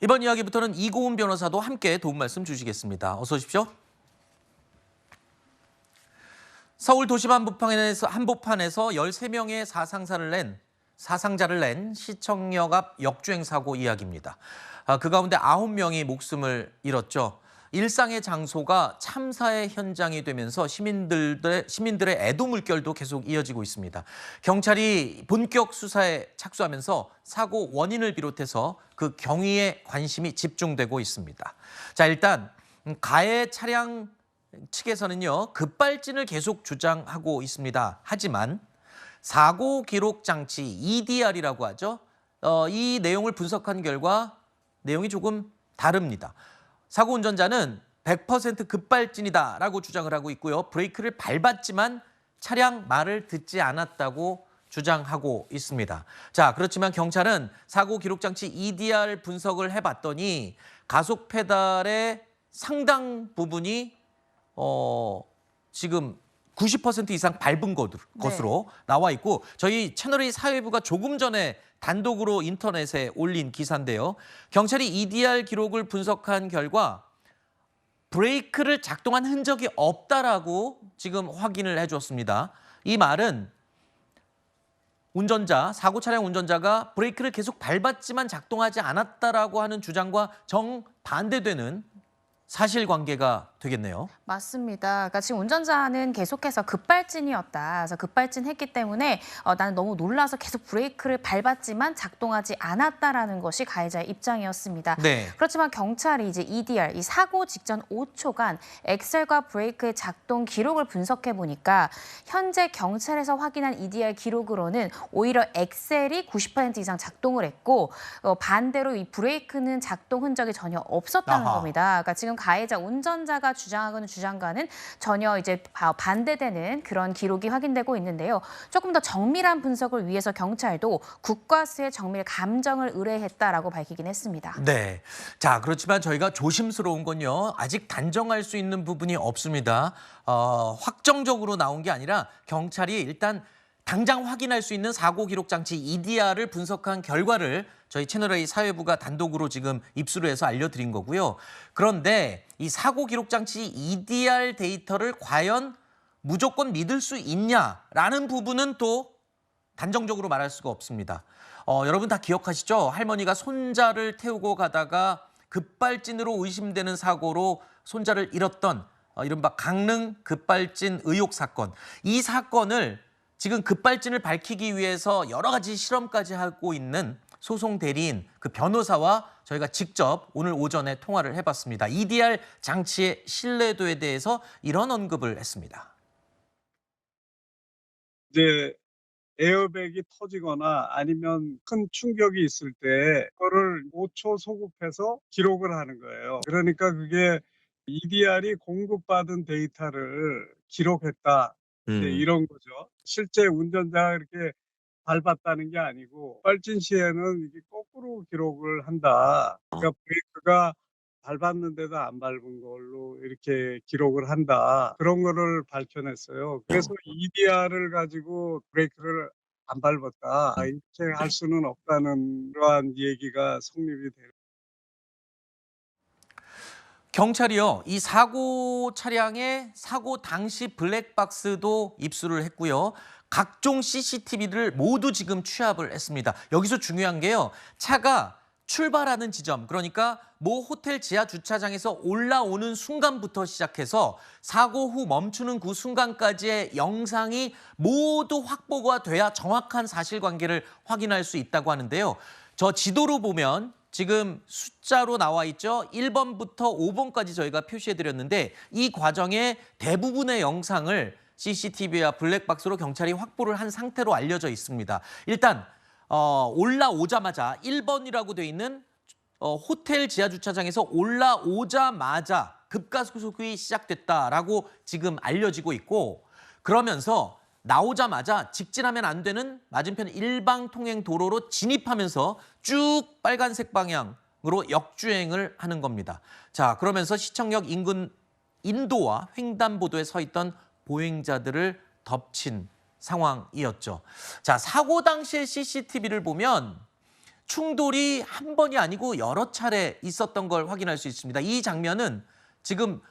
이번 이야기부터는 이고은 변호사도 함께 도움 말씀 주시겠습니다. 어서 오십시오. 서울 도심 한복판에서 13명의 사상자를 낸 시청역 앞 역주행 사고 이야기입니다. 그 가운데 9명이 목숨을 잃었죠. 일상의 장소가 참사의 현장이 되면서 시민들의 애도 물결도 계속 이어지고 있습니다. 경찰이 본격 수사에 착수하면서 사고 원인을 비롯해서 그 경위에 관심이 집중되고 있습니다. 자, 일단 가해 차량 측에서는요, 급발진을 계속 주장하고 있습니다. 하지만 사고 기록 장치 EDR이라고 하죠. 이 내용을 분석한 결과 내용이 조금 다릅니다. 사고 운전자는 100% 급발진이다라고 주장을 하고 있고요. 브레이크를 밟았지만 차량 말을 듣지 않았다고 주장하고 있습니다. 자, 그렇지만 경찰은 사고 기록 장치 EDR 분석을 해봤더니 가속 페달의 상당 부분이 지금 90% 이상 밟은 것으로 나와 있고, 저희 채널A 사회부가 조금 전에 단독으로 인터넷에 올린 기사인데요. 경찰이 EDR 기록을 분석한 결과 브레이크를 작동한 흔적이 없다라고 지금 확인을 해줬습니다. 이 말은 사고 차량 운전자가 브레이크를 계속 밟았지만 작동하지 않았다라고 하는 주장과 정반대되는 사실관계가 되겠네요. 맞습니다. 그러니까 지금 운전자는 계속해서 급발진이었다. 그래서 급발진했기 때문에 나는 너무 놀라서 계속 브레이크를 밟았지만 작동하지 않았다라는 것이 가해자의 입장이었습니다. 네. 그렇지만 경찰이 이제 EDR, 이 사고 직전 5초간 엑셀과 브레이크의 작동 기록을 분석해 보니까 현재 경찰에서 확인한 EDR 기록으로는 오히려 엑셀이 90% 이상 작동을 했고 반대로 이 브레이크는 작동 흔적이 전혀 없었다는 겁니다. 그러니까 지금 가해자 운전자가 주장하는 주장과는 전혀 이제 반대되는 그런 기록이 확인되고 있는데요. 조금 더 정밀한 분석을 위해서 경찰도 국과수의 정밀 감정을 의뢰했다라고 밝히긴 했습니다. 네. 자, 그렇지만 저희가 조심스러운 건요, 아직 단정할 수 있는 부분이 없습니다. 확정적으로 나온 게 아니라 경찰이 일단 당장 확인할 수 있는 사고 기록 장치 EDR을 분석한 결과를 저희 채널A 사회부가 단독으로 지금 입수를 해서 알려드린 거고요. 그런데 이 사고 기록 장치 EDR 데이터를 과연 무조건 믿을 수 있냐라는 부분은 또 단정적으로 말할 수가 없습니다. 여러분 다 기억하시죠? 할머니가 손자를 태우고 가다가 급발진으로 의심되는 사고로 손자를 잃었던 이른바 강릉 급발진 의혹 사건. 이 사건을 지금 급발진을 밝히기 위해서 여러 가지 실험까지 하고 있는 소송 대리인 그 변호사와 저희가 직접 오늘 오전에 통화를 해봤습니다. EDR 장치의 신뢰도에 대해서 이런 언급을 했습니다. 이제 에어백이 터지거나 아니면 큰 충격이 있을 때 그거를 5초 소급해서 기록을 하는 거예요. 그러니까 그게 EDR이 공급받은 데이터를 기록했다. 이제 이런 거죠. 실제 운전자가 이렇게 밟았다는 게 아니고 발진 시에는 이게 거꾸로 기록을 한다. 그러니까 브레이크가 밟았는데도 안 밟은 걸로 이렇게 기록을 한다. 그런 거를 밝혀냈어요. 그래서 EDR을 가지고 브레이크를 안 밟았다. 이렇게 할 수는 없다는 그러한 얘기가 성립이 돼요. 경찰이요, 이 사고 차량의 사고 당시 블랙박스도 입수를 했고요. 각종 CCTV를 모두 지금 취합을 했습니다. 여기서 중요한 게요, 차가 출발하는 지점, 그러니까 모 호텔 지하 주차장에서 올라오는 순간부터 시작해서 사고 후 멈추는 그 순간까지의 영상이 모두 확보가 돼야 정확한 사실관계를 확인할 수 있다고 하는데요. 저 지도로 보면 지금 숫자로 나와 있죠. 1번부터 5번까지 저희가 표시해드렸는데 이 과정의 대부분의 영상을 CCTV와 블랙박스로 경찰이 확보를 한 상태로 알려져 있습니다. 일단 올라오자마자 1번이라고 돼 있는 호텔 지하주차장에서 올라오자마자 급가속이 시작됐다라고 지금 알려지고 있고, 그러면서 나오자마자 직진하면 안 되는 맞은편 일방통행 도로로 진입하면서 쭉 빨간색 방향으로 역주행을 하는 겁니다. 자, 그러면서 시청역 인근 인도와 횡단보도에 서 있던 보행자들을 덮친 상황이었죠. 자, 사고 당시의 CCTV를 보면 충돌이 한 번이 아니고 여러 차례 있었던 걸 확인할 수 있습니다. 이 장면은 지금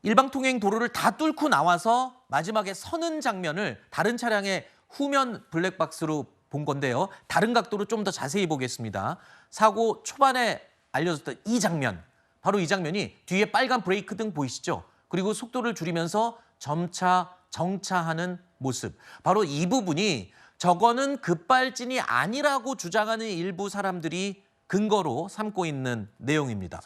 일방통행 도로를 다 뚫고 나와서 마지막에 서는 장면을 다른 차량의 후면 블랙박스로 본 건데요. 다른 각도로 좀 더 자세히 보겠습니다. 사고 초반에 알려졌던 이 장면, 바로 이 장면이 뒤에 빨간 브레이크 등 보이시죠? 그리고 속도를 줄이면서 점차 정차하는 모습. 바로 이 부분이 저거는 급발진이 아니라고 주장하는 일부 사람들이 근거로 삼고 있는 내용입니다.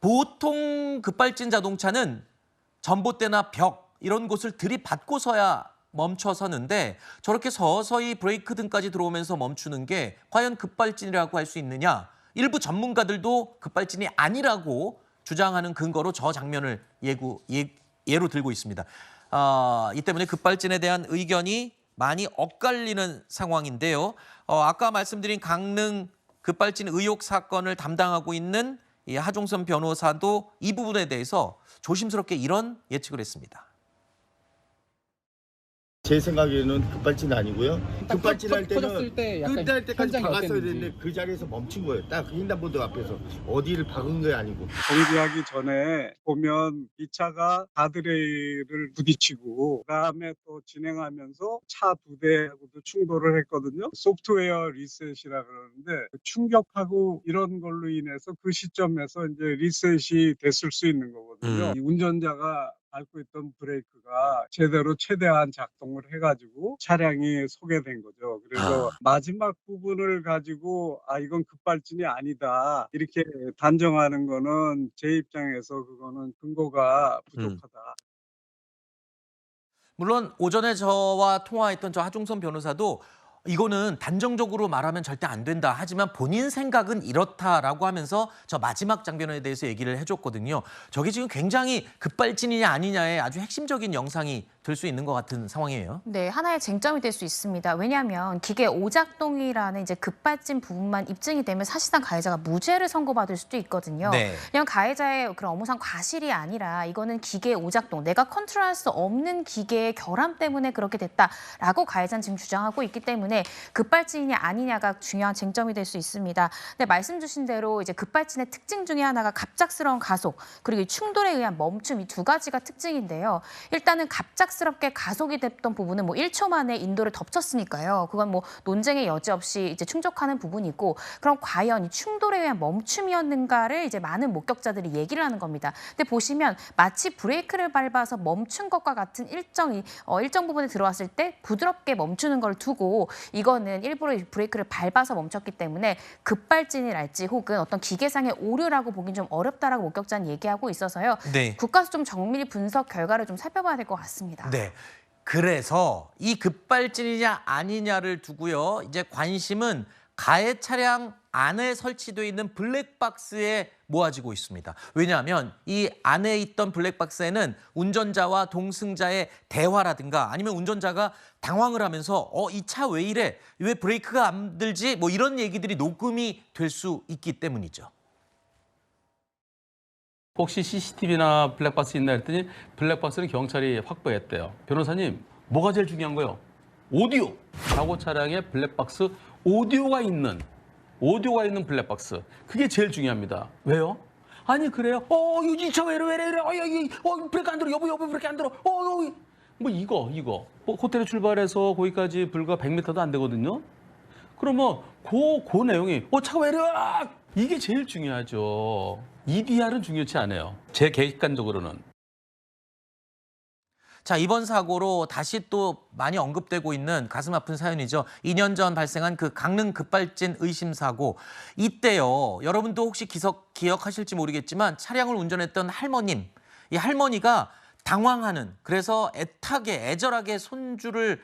보통 급발진 자동차는 전봇대나 벽 이런 곳을 들이받고서야 멈춰서는데 저렇게 서서히 브레이크 등까지 들어오면서 멈추는 게 과연 급발진이라고 할 수 있느냐? 일부 전문가들도 급발진이 아니라고 주장하는 근거로 저 장면을 예로 들고 있습니다. 이 때문에 급발진에 대한 의견이 많이 엇갈리는 상황인데요. 아까 말씀드린 강릉 급발진 의혹 사건을 담당하고 있는 이 하종선 변호사도 이 부분에 대해서 조심스럽게 이런 예측을 했습니다. 제 생각에는 급발진 아니고요. 급발진할 터졌을 때 때는 약간 끝날 때까지 현장이 박았어야 어땠는지. 되는데 그 자리에서 멈춘 거예요. 딱 횡단보도 앞에서 어디를 박은 게 아니고. 정지하기 전에 보면 이 차가 가드레일을 부딪히고 그다음에 또 진행하면서 차 두 대하고도 충돌을 했거든요. 소프트웨어 리셋이라 그러는데 충격하고 이런 걸로 인해서 그 시점에서 이제 리셋이 됐을 수 있는 거거든요. 이 운전자가 밟고 있던 브레이크가 제대로 최대한 작동을 해가지고 차량이 서게 된 거죠. 그래서 마지막 부분을 가지고 이건 급발진이 아니다 이렇게 단정하는 거는 제 입장에서 그거는 근거가 부족하다. 물론 오전에 저와 통화했던 저 하종선 변호사도 이거는 단정적으로 말하면 절대 안 된다. 하지만 본인 생각은 이렇다라고 하면서 저 마지막 장면에 대해서 얘기를 해줬거든요. 저게 지금 굉장히 급발진이냐 아니냐의 아주 핵심적인 영상이 될 수 있는 것 같은 상황이에요. 네, 하나의 쟁점이 될 수 있습니다. 왜냐하면 기계 오작동이라는 이제 급발진 부분만 입증이 되면 사실상 가해자가 무죄를 선고받을 수도 있거든요. 네. 그냥 가해자의 그런 업무상 과실이 아니라 이거는 기계 오작동, 내가 컨트롤할 수 없는 기계의 결함 때문에 그렇게 됐다라고 가해자는 지금 주장하고 있기 때문에 급발진이냐 아니냐가 중요한 쟁점이 될 수 있습니다. 근데 말씀 주신 대로 이제 급발진의 특징 중에 하나가 갑작스러운 가속, 그리고 이 충돌에 의한 멈춤, 이 두 가지가 특징인데요. 일단은 갑작스럽게 가속이 됐던 부분은 뭐 1초 만에 인도를 덮쳤으니까요. 그건 뭐 논쟁의 여지 없이 이제 충족하는 부분이고, 그럼 과연 이 충돌에 의한 멈춤이었는가를 이제 많은 목격자들이 얘기를 하는 겁니다. 근데 보시면 마치 브레이크를 밟아서 멈춘 것과 같은 일정 부분에 들어왔을 때 부드럽게 멈추는 걸 두고 이거는 일부러 브레이크를 밟아서 멈췄기 때문에 급발진이랄지 혹은 어떤 기계상의 오류라고 보긴 좀 어렵다라고 목격자는 얘기하고 있어서요. 네. 국가에서 좀 정밀히 분석 결과를 좀 살펴봐야 될 것 같습니다. 네. 그래서 이 급발진이냐 아니냐를 두고요. 이제 관심은 가해 차량 안에 설치되어 있는 블랙박스에 모아지고 있습니다. 왜냐하면 이 안에 있던 블랙박스에는 운전자와 동승자의 대화라든가 아니면 운전자가 당황을 하면서 이 차 왜 이래? 왜 브레이크가 안 들지? 뭐 이런 얘기들이 녹음이 될 수 있기 때문이죠. 혹시 CCTV나 블랙박스 있나 했더니 블랙박스는 경찰이 확보했대요. 변호사님, 뭐가 제일 중요한 거예요? 오디오. 사고 차량에 블랙박스 오디오가 있는 블랙박스. 그게 제일 중요합니다. 왜요? 아니 그래요? 이 차 왜 이래? 브레이크 안 들어. 여보 브레이크 안 들어. 뭐 이거. 뭐 호텔에 출발해서 거기까지 불과 100m도 안 되거든요. 그러면 그 내용이 차가 왜 이래? 이게 제일 중요하죠. EDR은 중요치 않아요. 제 객관적으로는. 자, 이번 사고로 다시 또 많이 언급되고 있는 가슴 아픈 사연이죠. 2년 전 발생한 그 강릉 급발진 의심 사고. 이때요. 여러분도 혹시 기억하실지 모르겠지만 차량을 운전했던 할머님. 이 할머니가 당황하는, 그래서 애절하게 손주를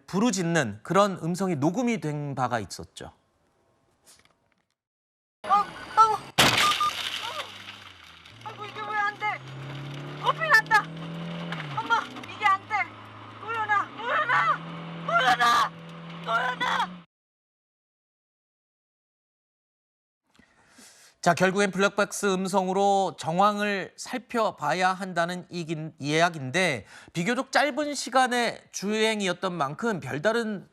부르짖는 그런 음성이 녹음이 된 바가 있었죠. 아이고 이게 왜 안 돼? 커피 났다. 엄마 이게 안 돼. 도연아. 자, 결국엔 블랙박스 음성으로 정황을 살펴봐야 한다는 이야기인데 비교적 짧은 시간의 주행이었던 만큼 별다른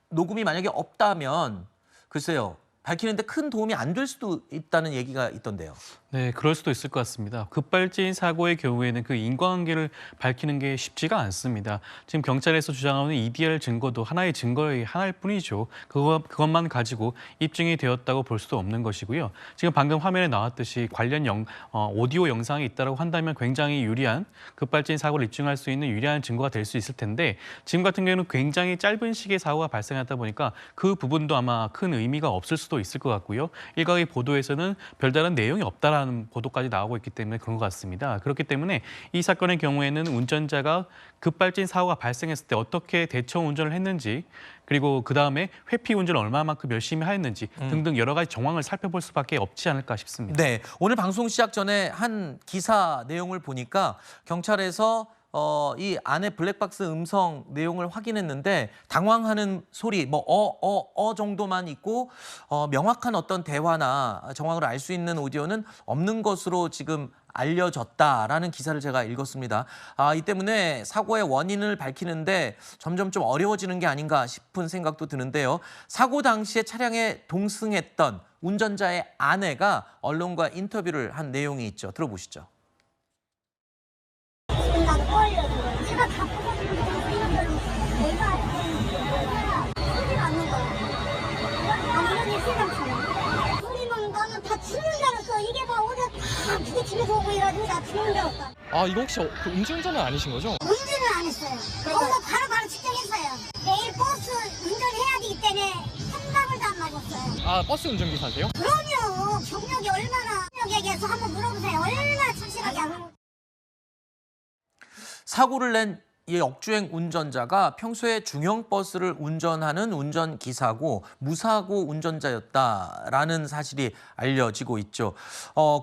녹음이 만약에 없다면 글쎄요. 밝히는데 큰 도움이 안 될 수도 있다는 얘기가 있던데요. 네, 그럴 수도 있을 것 같습니다. 급발진 사고의 경우에는 그 인과관계를 밝히는 게 쉽지가 않습니다. 지금 경찰에서 주장하는 EDR 증거도 하나의 증거의 하나일 뿐이죠. 그것만 가지고 입증이 되었다고 볼 수도 없는 것이고요. 지금 방금 화면에 나왔듯이 관련 오디오 영상이 있다고 한다면 굉장히 유리한 급발진 사고를 입증할 수 있는 유리한 증거가 될 수 있을 텐데 지금 같은 경우는 굉장히 짧은 시기에 사고가 발생했다 보니까 그 부분도 아마 큰 의미가 없을 수도 있을 것 같고요. 일각의 보도에서는 별다른 내용이 없다라는 보도까지 나오고 있기 때문에 그런 것 같습니다. 그렇기 때문에 이 사건의 경우에는 운전자가 급발진 사고가 발생했을 때 어떻게 대처 운전을 했는지 그리고 그다음에 회피 운전을 얼마만큼 열심히 하였는지 등등 여러 가지 정황을 살펴볼 수밖에 없지 않을까 싶습니다. 네, 오늘 방송 시작 전에 한 기사 내용을 보니까 경찰에서 이 안에 블랙박스 음성 내용을 확인했는데 당황하는 소리, 정도만 있고 명확한 어떤 대화나 정황을 알 수 있는 오디오는 없는 것으로 지금 알려졌다라는 기사를 제가 읽었습니다. 이 때문에 사고의 원인을 밝히는데 점점 좀 어려워지는 게 아닌가 싶은 생각도 드는데요. 사고 당시에 차량에 동승했던 운전자의 아내가 언론과 인터뷰를 한 내용이 있죠. 들어보시죠. 나도 꺼려고 제가 다 뽑아주는 내가 소리가 안 나는 거야. 아니 이런 생각처럼 소리는 나는 다 죽는 줄 알았어. 이게 막 오늘 다 부딪히면서 오고 이래가지고 나 죽는 줄 알았어. 아, 이거 혹시 그 음주운전은 아니신 거죠? 운전은 안 했어요. 거기서 바로 측정했어요. 내일 버스 운전해야 되기 때문에 한 방울도 안 맞았어요. 아, 버스 운전기사세요? 그럼요. 경력이 얼마나 경력에게서 한번 물어보세요. 얼마나 착실하게 하는. 사고를 낸 이 역주행 운전자가 평소에 중형 버스를 운전하는 운전기사고 무사고 운전자였다라는 사실이 알려지고 있죠.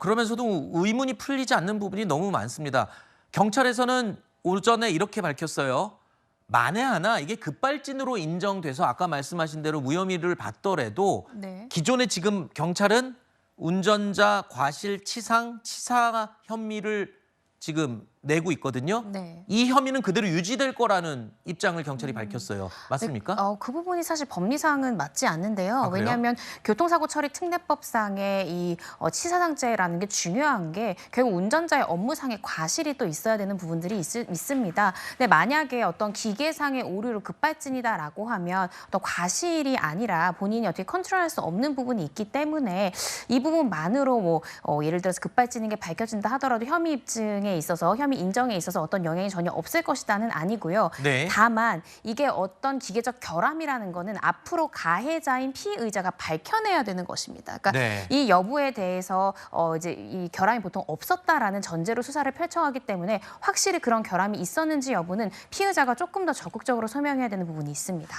그러면서도 의문이 풀리지 않는 부분이 너무 많습니다. 경찰에서는 오전에 이렇게 밝혔어요. 만에 하나 이게 급발진으로 인정돼서 아까 말씀하신 대로 무혐의를 받더라도 네. 기존에 지금 경찰은 운전자 과실치상, 치사 혐의를 지금 내고 있거든요. 네. 이 혐의는 그대로 유지될 거라는 입장을 경찰이 밝혔어요. 맞습니까? 그 부분이 사실 법리상은 맞지 않는데요. 아, 그래요? 왜냐하면 교통사고 처리 특례법상의 이 치사상죄라는 게 중요한 게 결국 운전자의 업무상의 과실이 또 있어야 되는 부분들이 있습니다. 근데 만약에 어떤 기계상의 오류로 급발진이다라고 하면 어떤 과실이 아니라 본인이 어떻게 컨트롤할 수 없는 부분이 있기 때문에 이 부분만으로 예를 들어서 급발진인 게 밝혀진다 하더라도 혐의 입증에 있어서 혐의 인정에 있어서 어떤 영향이 전혀 없을 것이다는 아니고요. 네. 다만 이게 어떤 기계적 결함이라는 거는 앞으로 가해자인 피의자가 밝혀내야 되는 것입니다. 그러니까 네. 이 여부에 대해서 이제 이 결함이 보통 없었다라는 전제로 수사를 펼쳐가기 때문에 확실히 그런 결함이 있었는지 여부는 피의자가 조금 더 적극적으로 소명해야 되는 부분이 있습니다.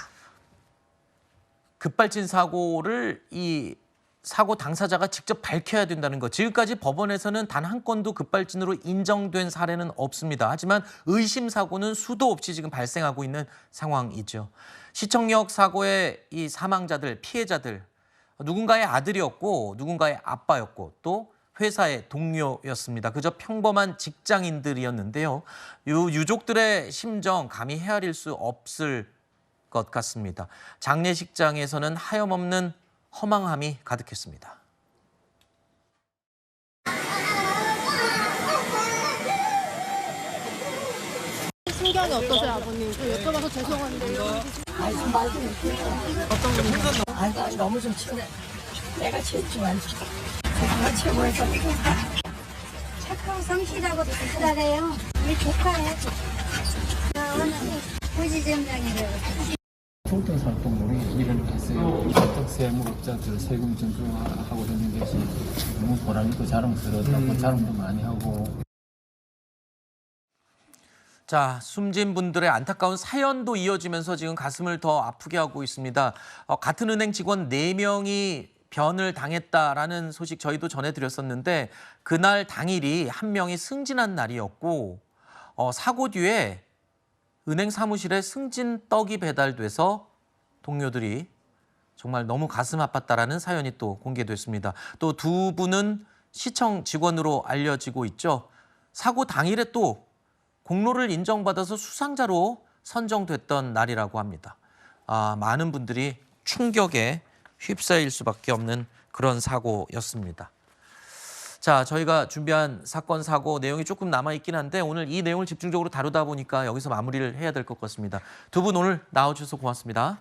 급발진 사고를 이 사고 당사자가 직접 밝혀야 된다는 것. 지금까지 법원에서는 단 한 건도 급발진으로 인정된 사례는 없습니다. 하지만 의심 사고는 수도 없이 지금 발생하고 있는 상황이죠. 시청역 사고의 이 사망자들, 피해자들, 누군가의 아들이었고 누군가의 아빠였고 또 회사의 동료였습니다. 그저 평범한 직장인들이었는데요. 유족들의 심정 감히 헤아릴 수 없을 것 같습니다. 장례식장에서는 하염없는 허망함이 가득했습니다. 신경이 어떠세요, 아버님? 여쭤봐서 죄송한데요. 아이고 너무 좋죠. 내가 제일 좋아하는 내가 최고에서 착하고 성실하고 착하래요. 이 조카예요. 오늘 부지점장이래요. 총통살동으로 일을 했어요. 세무업자들 세금 증명하고 있는 것이 너무 보람있고 자랑스러웠다고 자랑도 많이 하고. 자, 숨진 분들의 안타까운 사연도 이어지면서 지금 가슴을 더 아프게 하고 있습니다. 같은 은행 직원 4명이 변을 당했다라는 소식 저희도 전해드렸었는데 그날 당일이 한 명이 승진한 날이었고 사고 뒤에 은행 사무실에 승진 떡이 배달돼서 동료들이 정말 너무 가슴 아팠다라는 사연이 또 공개됐습니다. 또 두 분은 시청 직원으로 알려지고 있죠. 사고 당일에 또 공로를 인정받아서 수상자로 선정됐던 날이라고 합니다. 많은 분들이 충격에 휩싸일 수밖에 없는 그런 사고였습니다. 자, 저희가 준비한 사건, 사고 내용이 조금 남아있긴 한데 오늘 이 내용을 집중적으로 다루다 보니까 여기서 마무리를 해야 될 것 같습니다. 두 분 오늘 나와주셔서 고맙습니다.